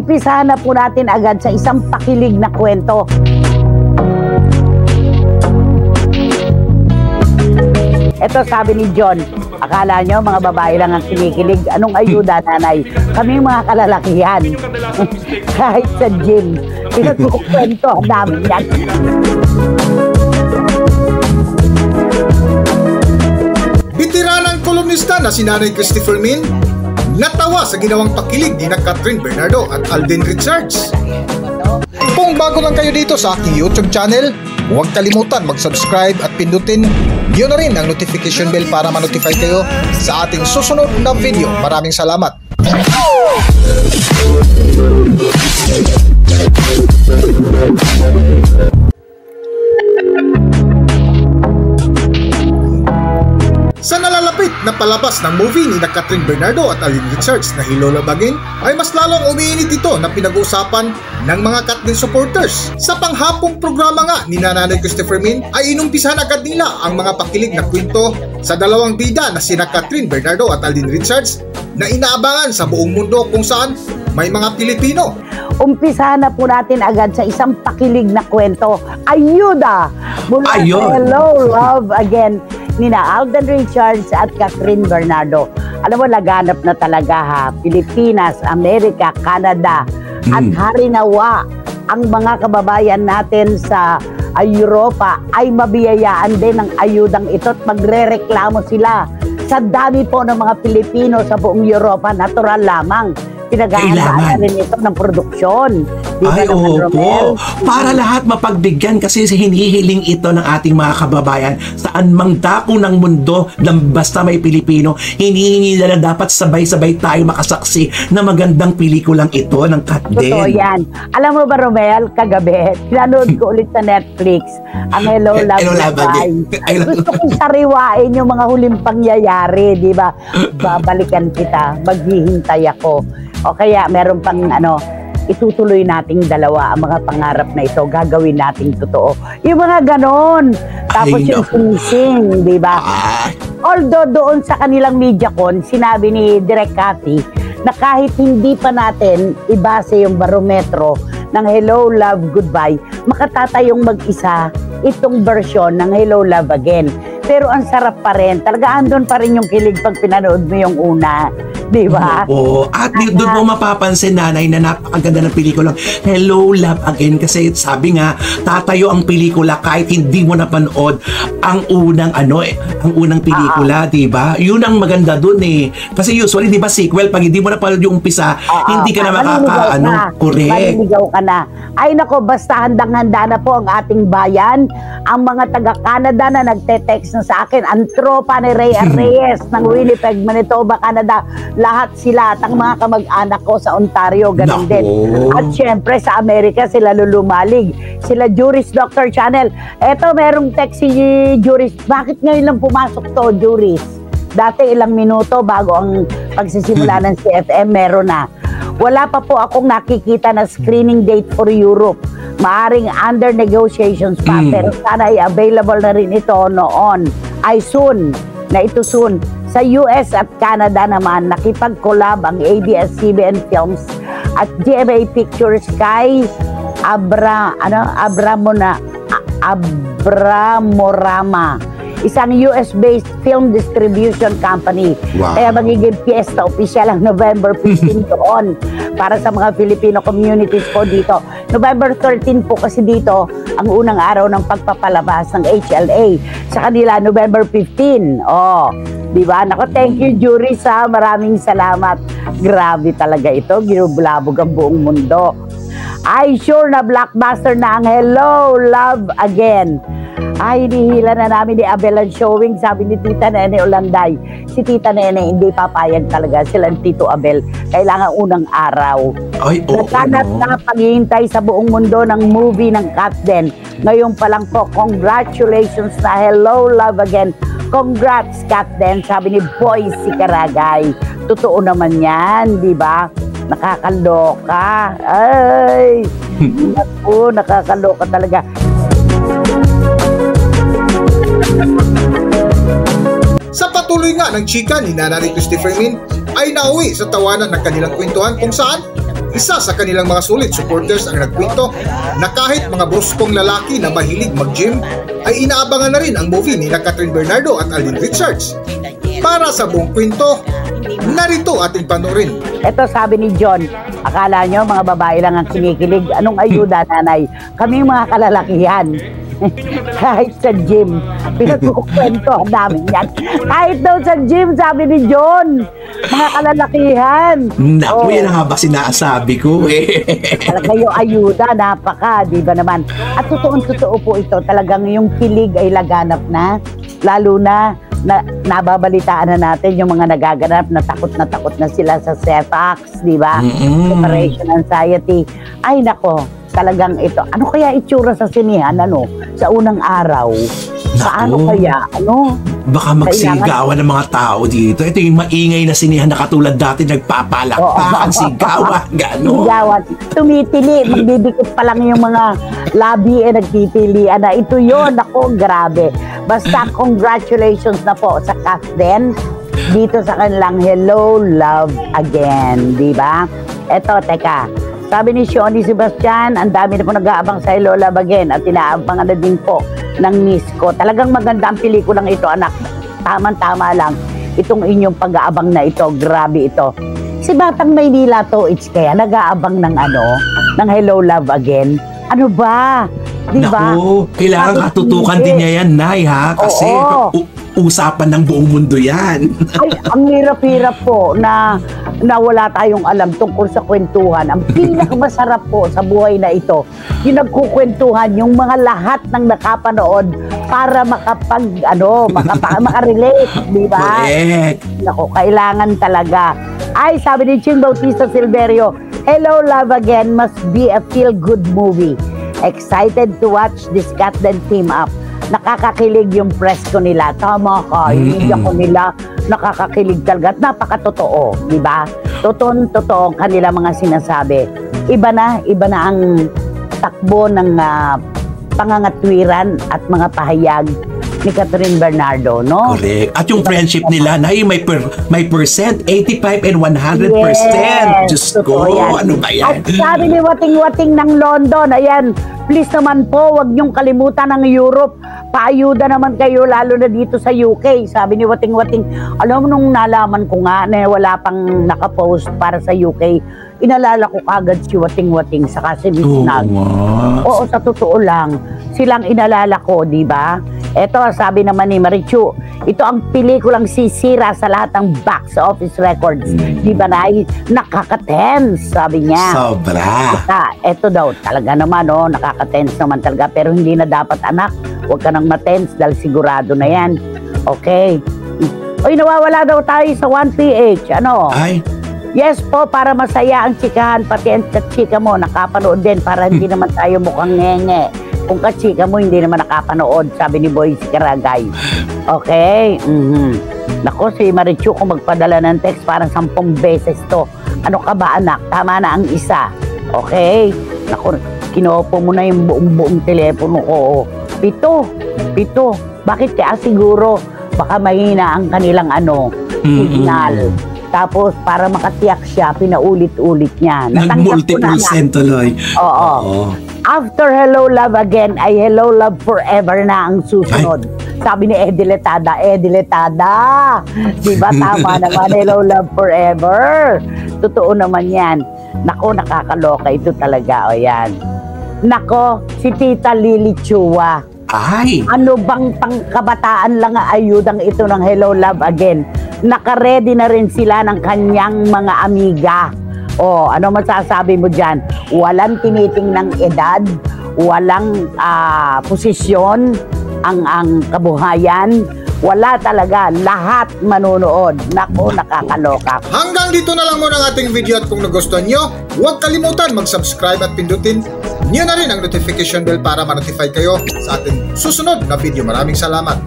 Umpisahan na po natin agad sa isang pakilig na kwento. Ito sabi ni John, akala nyo mga babae lang ang kinikilig. Anong ayuda, nanay? Kaming mga kalalakihan. Kahit sa gym, pinagkukwento ang dami yan. Bitiranang kolumnista na si Nanay Christopher Min, natawa sa ginawang pakilig ni Catherine Bernardo at Alden Richards. Kung bago lang kayo dito sa aking YouTube channel, huwag kalimutan mag-subscribe at pindutin yun na rin ang notification bell para ma-notify kayo sa ating susunod na video. Maraming salamat! Sa nalalapit na palabas ng movie ni Catherine Bernardo at Alden Richards na Hello, Love Again, ay mas lalong umiinit ito na pinag-uusapan ng mga Katden supporters. Sa panghapong programa nga ni Nanay Christopher Min ay inumpisahan agad nila ang mga pakilig na kwento sa dalawang bida na sina Catherine Bernardo at Alden Richards na inaabangan sa buong mundo kung saan may mga Pilipino. Umpisahan na po natin agad sa isang pakilig na kwento. Ayuda! Mula sa Hello, Love Again nina Alden Richards at Catherine Bernardo. Alam mo, laganap na talaga ha. Pilipinas, Amerika, Canada. At harinawa ang mga kababayan natin sa Europa ay mabiyayaan din ng ayudang ito at magre-reklamo sila. Sa dami po ng mga Pilipino sa buong Europa, natural lamang. Pinag-ahandaan rin ito ng produksyon. Ay, opo. Para lahat mapagbigyan kasi hinihiling ito ng ating mga kababayan saan mang dako ng mundo ng basta may Pilipino. Hinihingi na dapat sabay-sabay tayo makasaksi na magandang pelikulang ito ng Katden. Totoo yan. Alam mo ba, Romel, kagabi, pinanood ko ulit sa Netflix ang Hello, Love Again. Gusto kong sariwain yung mga huling pangyayari, di ba? Babalikan kita, maghihintay ako. O kaya meron pang itutuloy nating dalawa ang mga pangarap na ito, gagawin nating totoo. Yung mga ganon. Tapos yung sing-sing, di ba? Although doon sa kanilang MediaCon, sinabi ni Direk Cathy na kahit hindi pa natin ibase yung barometro ng Hello, Love, Goodbye, makatatayong mag-isa itong version ng Hello, Love Again. Pero ang sarap pa rin. Talaga andun pa rin yung kilig pag pinanood mo yung una. Di ba? Oo. At doon mo mapapansin, nanay, na napakaganda ng pelikulang Hello, Love Again. Kasi sabi nga, tatayo ang pelikula kahit hindi mo napanood ang unang ang unang pelikula, di ba? Yun ang maganda doon eh. Kasi usually, di ba, sequel, pag hindi mo napanood yung umpisa, hindi ka na correct. Maliligaw ka na. Ay nako, basta handang-handa na po ang ating bayan. Ang mga taga-Canada na nagte-text na sa akin, ang tropa ni Rhea Reyes ng Winnipeg, Manitoba, Canada, lahat sila at ang mga kamag-anak ko sa Ontario, ganun din. At syempre sa Amerika, sila lulumalig. Sila Juris Dr. Channel. Eto, merong text si Juris. Bakit ngayon lang pumasok to, Juris? Dati ilang minuto bago ang pagsisimula ng CFM, meron na. Wala pa po akong nakikita na screening date for Europe. Maaring under negotiations pa, pero sana ay available na rin ito noon. Ay soon, na ito soon. Sa US at Canada naman, nakipag-collab ang ABS-CBN Films at GMA Pictures kay Abramorama, isang US-based film distribution company. Wow. Kaya magiging piyesta opisyal ang November 15 doon para sa mga Filipino communities po dito. November 13 po kasi dito ang unang araw ng pagpapalabas ng HLA. Sa kanila, November 15. Di ba? Nako, thank you, Juris, ha. Maraming salamat. Grabe talaga ito. Ginubulabog ang buong mundo. Ay, sure na blockbuster na ang Hello, Love Again. Ay, hinihila na namin ni Abel ang showing, sabi ni Tita Nene Olanday. Si Tita Nene, hindi papayag talaga silang Tito Abel. Kailangan unang araw. Nagkanat na paghihintay sa buong mundo ng movie ng Katden. Ngayon pa lang po, congratulations na Hello, Love Again. Congrats, Katden, sabi ni Boy si Karagay. Totoo naman yan, di ba? Nakakaloka. Ay, naku, nakakaloka talaga. Sa patuloy nga ng chika ni Nanay Christopher Min ay nauwi sa tawanan ng kanilang kwentuhan kung saan Isa sa kanilang mga sulit supporters ang nagkwento na kahit mga bruskong lalaki na mahilig mag-gym ay inaabangan na rin ang movie ni Catherine Bernardo at Alden Richards. Para sa buong kwento, narito ating panoorin. Ito sabi ni John, akala nyo mga babae lang ang kinikilig. Anong ayuda, nanay? Kaming mga kalalakihan. Kahit sa gym, pinagkukwento namin yan. Kahit daw sa gym, sabi ni John, mga kalalakihan. Naku, yan nga ba sinasabi ko eh. Talaga yung ayuda, napaka, di ba naman? At totoo po ito, talagang yung kilig ay laganap na. Lalo na nababalitaan na natin yung mga nagaganap na takot na sila sa sex, di ba? Separation anxiety. Ay nako, talagang ito. Ano kaya itsura sa sinihan, ano? Sa unang araw? Paano kaya? Ano? Baka magsigawan ng mga tao dito. Ito yung maingay na sinihan na katulad dati nagpapalakpakan, sigawan, gano'n. Sigawan. Tumitili, magdidikit pa lang yung mga labi nagtitilian na. Ito yun, ako, grabe. Basta congratulations na po sa cast din dito sa kanilang Hello, Love Again. Diba? Eto, teka. Sabi ni Shoni Sebastian, ang dami na po nag-aabang sa Hello, Love Again at inaabangan na din po ng miss ko. Talagang maganda ang pelikulang ito, anak. Tama-tama lang. Itong inyong pag-aabang na ito, grabe ito. Si Batang Maynila to, it's kaya nag-aabang ng ng Hello, Love Again. Ano ba? Diba? Naku, kailangan katutukan din niya yan, Nay, ha? Kasi usapan ng buong mundo yan. Ay, ang hirap-hirap po na wala tayong alam tungkol sa kwentuhan. Ang pinakamasarap po sa buhay na ito, yung nagkukwentuhan, yung mga lahat ng nakapanood para makarelate, di ba? Correct. Naku, kailangan talaga. Ay, sabi ni Ching Bautista Silverio, Hello, Love Again must be a feel-good movie. Excited to watch this Catden team up. Nakakakilig yung presko nila. Tama ka, yung ko nila, nakakakilig talaga. At napakatotoo, di ba? Totoo ang kanila mga sinasabi. Iba na ang takbo ng pangangatwiran at mga pahayag ni Catherine Bernardo, no? Correct. At yung friendship nila, Nay, may percent, 85 and 100%. Yes, Diyos ko, ano ba yan? At sabi ni Wating-Wating ng London, ayan, please naman po, wag niyong kalimutan ang Europe. Paayuda naman kayo, lalo na dito sa UK. Sabi ni Wating-Wating, alam mo nung nalaman ko nga na wala pang nakapost para sa UK, inalala ko kagad si Wating-Wating saka si Miss Nag. Oo, sa totoo lang, silang inalala ko, di ba? Ito, sabi naman ni Marichu, ito ang pelikulang sisira sa lahat ng box office records. Di ba na? Nakaka-tense, sabi niya. Sobra. Ito daw, talaga naman, nakaka-tense naman talaga. Pero hindi na dapat, anak. Huwag ka nang ma-tense dahil sigurado na yan. Okay. Uy, nawawala daw tayo sa 1PH. Ano? Ay. Yes po, para masaya ang chikahan, pati ang chika mo, nakapanood din para hindi naman tayo mukhang ngenge. Kung kachika mo, hindi naman nakapanood, sabi ni Boy Sikaragay. Okay. Nako, si Marichu, kung magpadala ng text, parang 10 beses to. Ano ka ba, anak? Tama na ang isa. Okay. Nako, kinopo mo na yung buong telepono ko. 7. Bakit kaya siguro? Baka mahina ang kanilang signal. Tapos, para makatiyak siya, pinaulit-ulit niya. Nag-multiple cent tuloy. Oo. After Hello, Love Again, ay Hello, Love Forever na ang susunod. Sabi ni Ediletada. Diba tama naman, Hello, Love Forever. Totoo naman yan. Nako, nakakaloka ito talaga. O yan. Nako, si Tita Lily Chua. Ay! Ano bang pangkabataan lang ayudang ito ng Hello, Love Again? Nakaredy na rin sila ng kanyang mga amiga. O, ano masasabi mo dyan? Walang tinitingnang edad, walang posisyon, ang kabuhayan, wala talaga, lahat manunood. Nako, nakakaloka. Hanggang dito na lang muna ang ating video at kung nagustuhan nyo, huwag kalimutan mag-subscribe at pindutin nyo na rin ang notification bell para ma-notify kayo sa ating susunod na video. Maraming salamat.